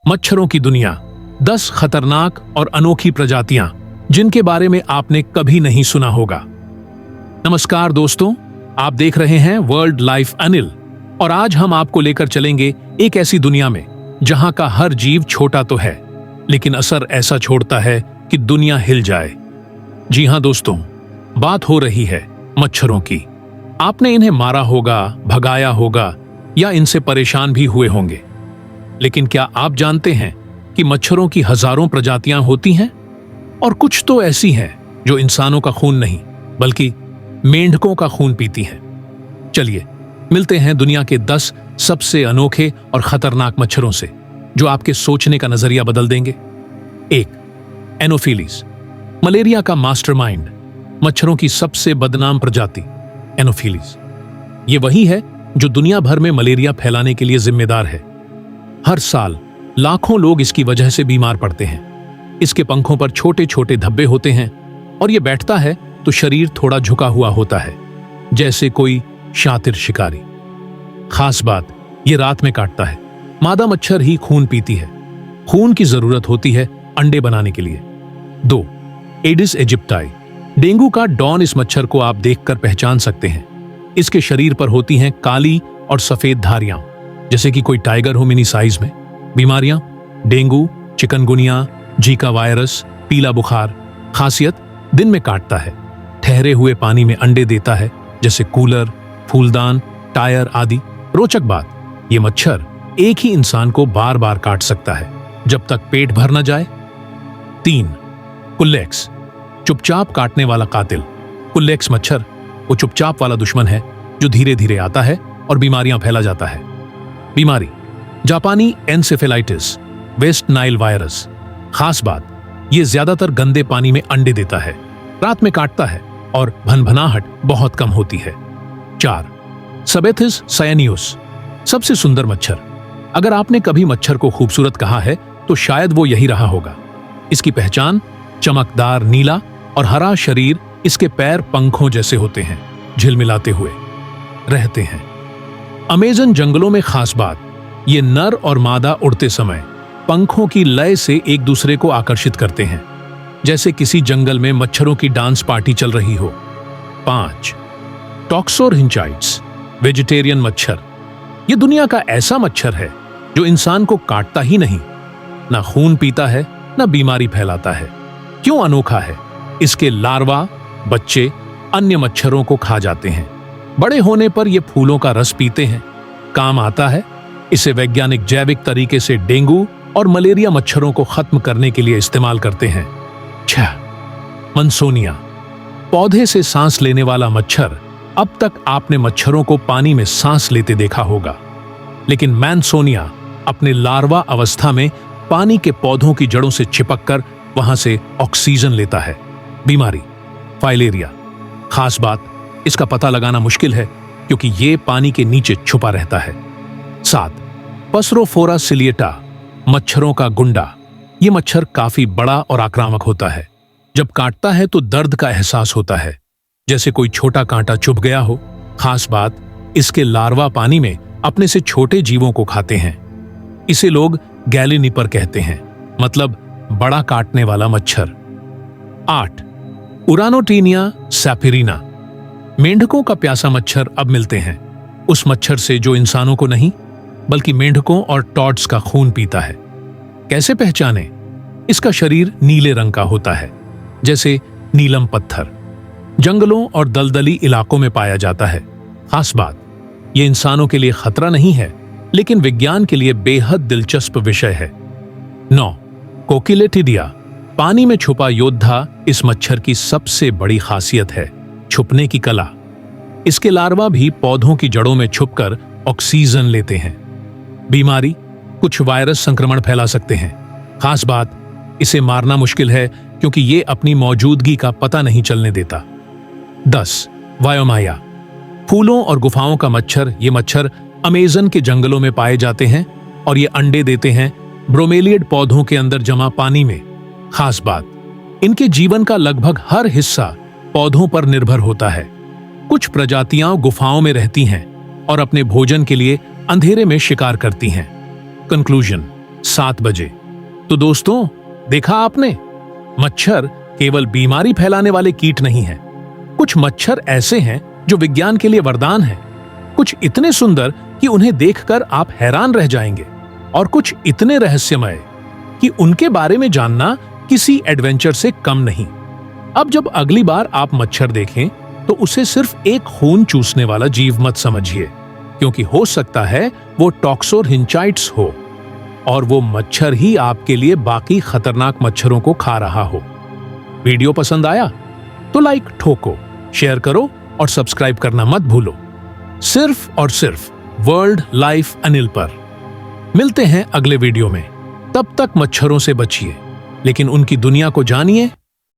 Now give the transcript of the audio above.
मच्छरों की दुनिया, 10 खतरनाक और अनोखी प्रजातियां जिनके बारे में आपने कभी नहीं सुना होगा। नमस्कार दोस्तों, आप देख रहे हैं वर्ल्ड लाइफ अनिल और आज हम आपको लेकर चलेंगे एक ऐसी दुनिया में जहां का हर जीव छोटा तो है लेकिन असर ऐसा छोड़ता है कि दुनिया हिल जाए। जी हां दोस्तों, बात हो रही है मच्छरों की। आपने इन्हें मारा होगा, भगाया होगा या इनसे परेशान भी हुए होंगे, लेकिन क्या आप जानते हैं कि मच्छरों की हजारों प्रजातियां होती हैं और कुछ तो ऐसी हैं जो इंसानों का खून नहीं बल्कि मेंढकों का खून पीती हैं। चलिए मिलते हैं दुनिया के 10 सबसे अनोखे और खतरनाक मच्छरों से जो आपके सोचने का नजरिया बदल देंगे। 1. एनोफिलीज, मलेरिया का मास्टरमाइंड, मच्छरों की सबसे बदनाम प्रजाति एनोफिलीज। ये वही है जो दुनिया भर में मलेरिया फैलाने के लिए जिम्मेदार है। हर साल लाखों लोग इसकी वजह से बीमार पड़ते हैं। इसके पंखों पर छोटे छोटे धब्बे होते हैं और ये बैठता है तो शरीर थोड़ा झुका हुआ होता है, जैसे कोई शातिर शिकारी। खास बात, ये रात में काटता है। मादा मच्छर ही खून पीती है। खून की जरूरत होती है अंडे बनाने के लिए। 2. एडिस एजिप्टाई, डेंगू का डॉन। इस मच्छर को आप देखकर पहचान सकते हैं। इसके शरीर पर होती हैं काली और सफेद धारियां, जैसे कि कोई टाइगर हो मिनी साइज में। बीमारियां, डेंगू, चिकनगुनिया, जीका वायरस, पीला बुखार। खासियत, दिन में काटता है, ठहरे हुए पानी में अंडे देता है, जैसे कूलर, फूलदान, टायर आदि। रोचक बात, ये मच्छर एक ही इंसान को बार बार काट सकता है जब तक पेट भर न जाए। 3. कुल्लेक्स, चुपचाप काटने वाला कातिल। कुल्लेक्स मच्छर वो चुपचाप वाला दुश्मन है जो धीरे धीरे आता है और बीमारियां फैला जाता है। बीमारी, जापानी एनसेफेलाइटिस, वेस्ट नाइल वायरस। खास बात, ये ज्यादातर गंदे पानी में अंडे देता है, रात में काटता है और भनभनाहट बहुत कम होती है। 4. सबेथिस सायनियुस, सबसे सुंदर मच्छर। अगर आपने कभी मच्छर को खूबसूरत कहा है तो शायद वो यही रहा होगा। इसकी पहचान, चमकदार नीला और हरा शरीर, इसके पैर पंखों जैसे होते हैं, झिलमिलाते हुए रहते हैं। अमेज़न जंगलों में खास बात, ये नर और मादा उड़ते समय पंखों की लय से एक दूसरे को आकर्षित करते हैं, जैसे किसी जंगल में मच्छरों की डांस पार्टी चल रही हो। 5. टॉक्सोरहिंचाइट्स, वेजिटेरियन मच्छर। ये दुनिया का ऐसा मच्छर है जो इंसान को काटता ही नहीं, ना खून पीता है, ना बीमारी फैलाता है। क्यों अनोखा है? इसके लार्वा, बच्चे अन्य मच्छरों को खा जाते हैं। बड़े होने पर ये फूलों का रस पीते हैं, काम आता है। इसे वैज्ञानिक जैविक तरीके से डेंगू और मलेरिया मच्छरों को खत्म करने के लिए इस्तेमाल करते हैं। 6. मंसोनिया, पौधे से सांस लेने वाला मच्छर। अब तक आपने मच्छरों को पानी में सांस लेते देखा होगा, लेकिन मैनसोनिया अपने लार्वा अवस्था में पानी के पौधों की जड़ों से चिपककर वहां से ऑक्सीजन लेता है। बीमारी, फाइलेरिया। खास बात, इसका पता लगाना मुश्किल है क्योंकि ये पानी के नीचे छुपा रहता है। 7. पसरोफोरा सिलिएटा, मच्छरों का गुंडा। ये मच्छर काफी बड़ा और आक्रामक होता है। जब काटता है तो दर्द का एहसास होता है, जैसे कोई छोटा कांटा चुभ गया हो। खास बात, इसके लार्वा पानी में अपने से छोटे जीवों को खाते हैं। इसे लोग गैलेनिपर कहते हैं, मतलब बड़ा काटने वाला मच्छर। 8. उरानोटीनिया सैफिरिना, मेंढकों का प्यासा मच्छर। अब मिलते हैं उस मच्छर से जो इंसानों को नहीं बल्कि मेंढकों और टॉड्स का खून पीता है। कैसे पहचाने? इसका शरीर नीले रंग का होता है, जैसे नीलम पत्थर। जंगलों और दलदली इलाकों में पाया जाता है। खास बात, यह इंसानों के लिए खतरा नहीं है, लेकिन विज्ञान के लिए बेहद दिलचस्प विषय है। 9. कोकिलेटिडिया, पानी में छुपा योद्धा। इस मच्छर की सबसे बड़ी खासियत है छुपने की कला। इसके लार्वा भी पौधों की जड़ों में छुपकर ऑक्सीजन लेते हैं। बीमारी, कुछ वायरस संक्रमण फैला सकते हैं। खास बात, इसे मारना मुश्किल है क्योंकि ये अपनी मौजूदगी का पता नहीं चलने देता। 10. वायोमाया, फूलों और गुफाओं का मच्छर। ये मच्छर अमेज़न के जंगलों में पाए जाते हैं और ये अंडे देते हैं ब्रोमेलियड पौधों के अंदर जमा पानी में। खास बात, इनके जीवन का लगभग हर हिस्सा पौधों पर निर्भर होता है। कुछ प्रजातियां गुफाओं में रहती हैं और अपने भोजन के लिए अंधेरे में शिकार करती हैं। कंक्लूजन, 7 बजे। तो दोस्तों, देखा आपने, मच्छर केवल बीमारी फैलाने वाले कीट नहीं हैं। कुछ मच्छर ऐसे हैं जो विज्ञान के लिए वरदान हैं, कुछ इतने सुंदर कि उन्हें देखकर आप हैरान रह जाएंगे, और कुछ इतने रहस्यमय कि उनके बारे में जानना किसी एडवेंचर से कम नहीं। अब जब अगली बार आप मच्छर देखें तो उसे सिर्फ एक खून चूसने वाला जीव मत समझिए, क्योंकि हो सकता है वो टॉक्सोरहिंचाइट्स हो, और वो मच्छर ही आपके लिए बाकी खतरनाक मच्छरों को खा रहा हो। वीडियो पसंद आया तो लाइक ठोको, शेयर करो और सब्सक्राइब करना मत भूलो। सिर्फ और सिर्फ वर्ल्ड लाइफ अनिल पर। मिलते हैं अगले वीडियो में। तब तक मच्छरों से बचिए, लेकिन उनकी दुनिया को जानिए